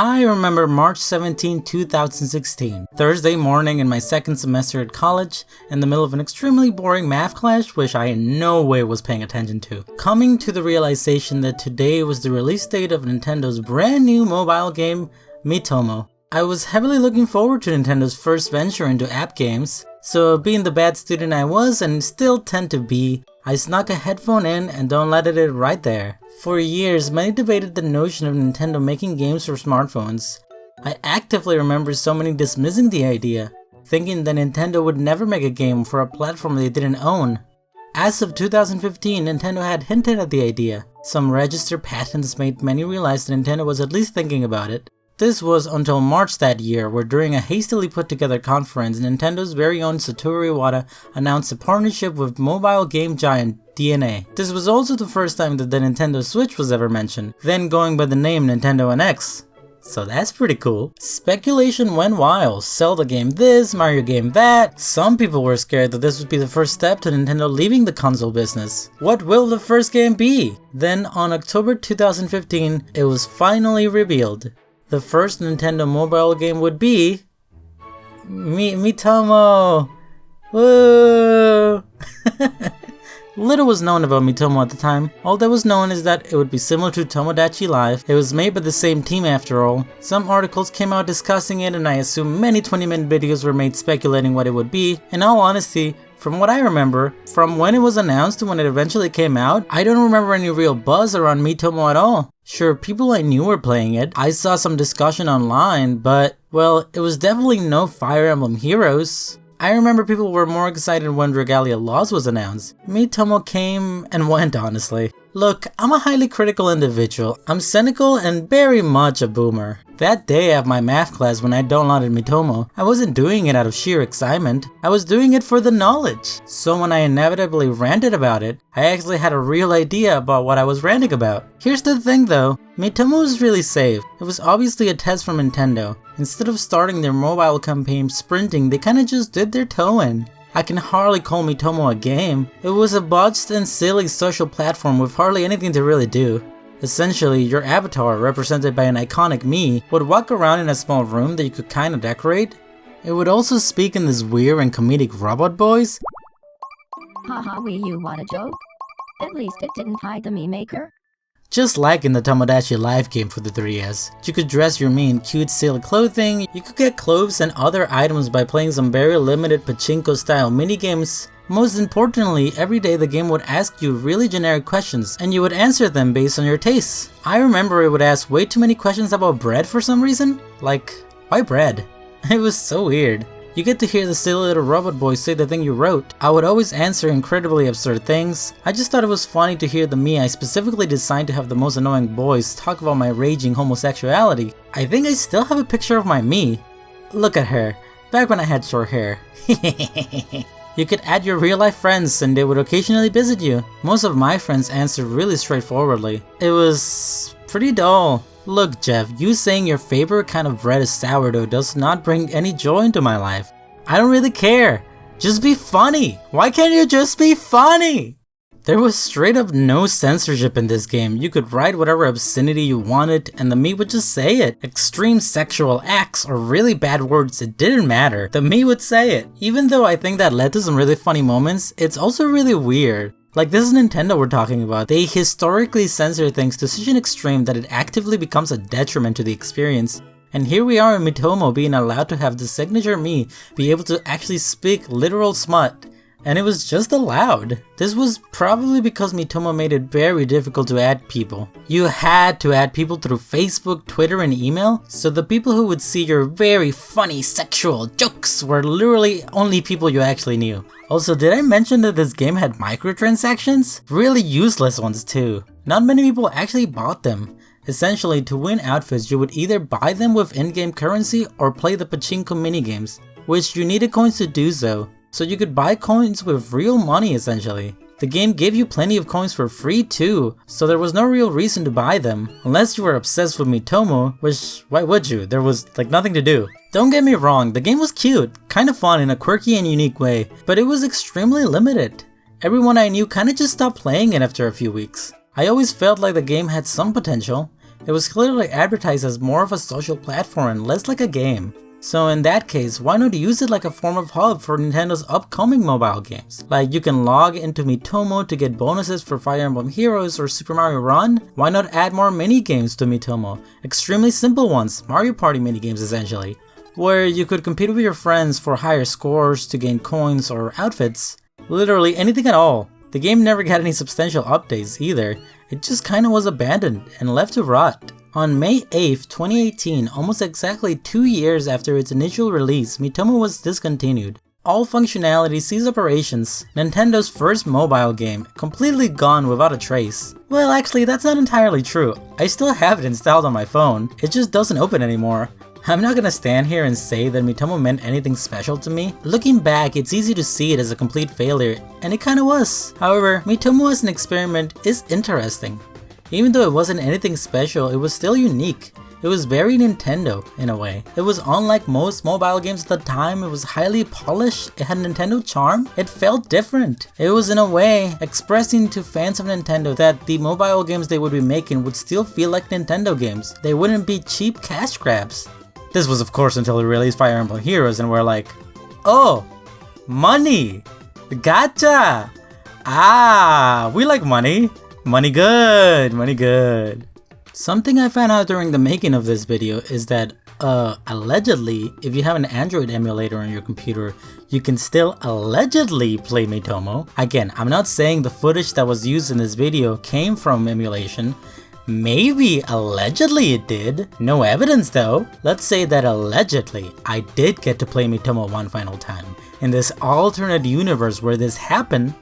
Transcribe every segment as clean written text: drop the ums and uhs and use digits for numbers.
I remember March 17, 2016, Thursday morning in my second semester at college, in the middle of an extremely boring math class which I in no way was paying attention to, coming to the realization that today was the release date of Nintendo's brand new mobile game, Miitomo. I was heavily looking forward to Nintendo's first venture into app games, so being the bad student I was and still tend to be, I snuck a headphone in and downloaded it right there. For years, many debated the notion of Nintendo making games for smartphones. I actively remember so many dismissing the idea, thinking that Nintendo would never make a game for a platform they didn't own. As of 2015, Nintendo had hinted at the idea. Some registered patents made many realize that Nintendo was at least thinking about it. This was until March that year, where during a hastily put together conference, Nintendo's very own Satoru Iwata announced a partnership with mobile game giant DeNA. This was also the first time that the Nintendo Switch was ever mentioned, then going by the name Nintendo NX. So that's pretty cool. Speculation went wild. Zelda game this, Mario game that. Some people were scared that this would be the first step to Nintendo leaving the console business. What will the first game be? Then on October 2015, it was finally revealed. The first Nintendo mobile game would be Miitomo! Woo! Little was known about Miitomo at the time. All that was known is that it would be similar to Tomodachi Life. It was made by the same team after all. Some articles came out discussing it, and I assume many 20-minute videos were made speculating what it would be. In all honesty, from what I remember, from when it was announced to when it eventually came out, I don't remember any real buzz around Miitomo at all. Sure, people I knew were playing it, I saw some discussion online, but, well, it was definitely no Fire Emblem Heroes. I remember people were more excited when Regalia Lost was announced. Miitomo came and went, honestly. Look, I'm a highly critical individual. I'm cynical and very much a boomer. That day at my math class when I downloaded Miitomo, I wasn't doing it out of sheer excitement. I was doing it for the knowledge. So when I inevitably ranted about it, I actually had a real idea about what I was ranting about. Here's the thing though, Miitomo was really safe. It was obviously a test from Nintendo. Instead of starting their mobile campaign sprinting, they kinda just dipped their toe in. I can hardly call Miitomo a game. It was a botched and silly social platform with hardly anything to really do. Essentially, your avatar, represented by an iconic Mii, would walk around in a small room that you could kinda decorate. It would also speak in this weird and comedic robot voice. Haha, Wii U, what a joke. At least it didn't hide the Mii maker. Just like in the Tomodachi Life game for the 3DS, you could dress your Mii in cute silly clothing, you could get clothes and other items by playing some very limited pachinko style minigames. Most importantly, every day the game would ask you really generic questions and you would answer them based on your tastes. I remember it would ask way too many questions about bread for some reason. Like, why bread? It was so weird. You get to hear the silly little robot voice say the thing you wrote. I would always answer incredibly absurd things. I just thought it was funny to hear the Mii I specifically designed to have the most annoying voice talk about my raging homosexuality. I think I still have a picture of my Mii. Look at her, back when I had short hair. You could add your real life friends and they would occasionally visit you. Most of my friends answered really straightforwardly. It was pretty dull. Look Jeff, you saying your favorite kind of bread is sourdough does not bring any joy into my life. I don't really care. Just be funny. Why can't you just be funny? There was straight up no censorship in this game. You could write whatever obscenity you wanted and the Mii would just say it. Extreme sexual acts or really bad words, it didn't matter. The Mii would say it. Even though I think that led to some really funny moments, it's also really weird. Like, this is Nintendo we're talking about. They historically censor things to such an extreme that it actively becomes a detriment to the experience. And here we are in Miitomo being allowed to have the signature Mii be able to actually speak literal smut. And it was just allowed. This was probably because Miitomo made it very difficult to add people. You had to add people through Facebook, Twitter, and email, so the people who would see your very funny sexual jokes were literally only people you actually knew. Also, did I mention that this game had microtransactions? Really useless ones too. Not many people actually bought them. Essentially, to win outfits, you would either buy them with in-game currency or play the pachinko minigames, which you needed coins to do so. So you could buy coins with real money essentially. The game gave you plenty of coins for free too, so there was no real reason to buy them. Unless you were obsessed with Miitomo, which, why would you? There was like nothing to do. Don't get me wrong, the game was cute, kinda fun in a quirky and unique way, but it was extremely limited. Everyone I knew kinda just stopped playing it after a few weeks. I always felt like the game had some potential. It was clearly advertised as more of a social platform and less like a game. So in that case, why not use it like a form of hub for Nintendo's upcoming mobile games? Like you can log into Miitomo to get bonuses for Fire Emblem Heroes or Super Mario Run? Why not add more mini-games to Miitomo? Extremely simple ones, Mario Party mini-games essentially, where you could compete with your friends for higher scores to gain coins or outfits. Literally anything at all. The game never got any substantial updates either, it just kinda was abandoned and left to rot. On May 8th, 2018, almost exactly 2 years after its initial release, Miitomo was discontinued. All functionality ceased operations, Nintendo's first mobile game, completely gone without a trace. Well actually that's not entirely true, I still have it installed on my phone, it just doesn't open anymore. I'm not gonna stand here and say that Miitomo meant anything special to me. Looking back, it's easy to see it as a complete failure, and it kinda was. However, Miitomo as an experiment is interesting. Even though it wasn't anything special, it was still unique. It was very Nintendo, in a way. It was unlike most mobile games at the time, it was highly polished, it had Nintendo charm, it felt different. It was in a way, expressing to fans of Nintendo that the mobile games they would be making would still feel like Nintendo games. They wouldn't be cheap cash grabs. This was of course until we released Fire Emblem Heroes and we're like, oh, money! Gotcha! Ah, we like money. Money good, money good. Something I found out during the making of this video is that, allegedly, if you have an Android emulator on your computer, you can still allegedly play Miitomo. Again, I'm not saying the footage that was used in this video came from emulation. Maybe allegedly it did. No evidence though. Let's say that allegedly I did get to play Miitomo one final time. In this alternate universe where this happened,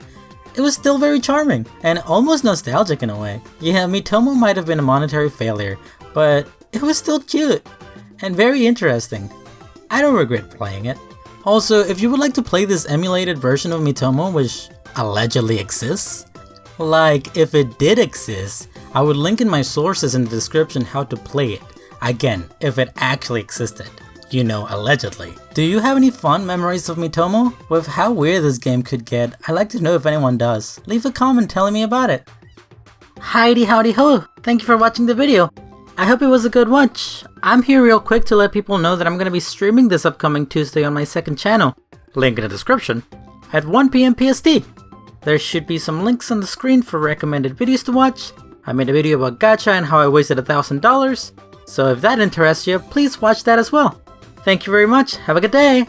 it was still very charming and almost nostalgic in a way. Yeah, Miitomo might have been a monetary failure, but it was still cute and very interesting. I don't regret playing it. Also, if you would like to play this emulated version of Miitomo which allegedly exists, like if it did exist, I would link in my sources in the description how to play it. Again, if it actually existed. You know, allegedly. Do you have any fun memories of Miitomo? With how weird this game could get, I'd like to know if anyone does. Leave a comment telling me about it. Heidi howdy ho! Thank you for watching the video. I hope it was a good watch. I'm here real quick to let people know that I'm gonna be streaming this upcoming Tuesday on my second channel. Link in the description. At 1 PM PST. There should be some links on the screen for recommended videos to watch. I made a video about gacha and how I wasted $1,000. So if that interests you, please watch that as well. Thank you very much, have a good day!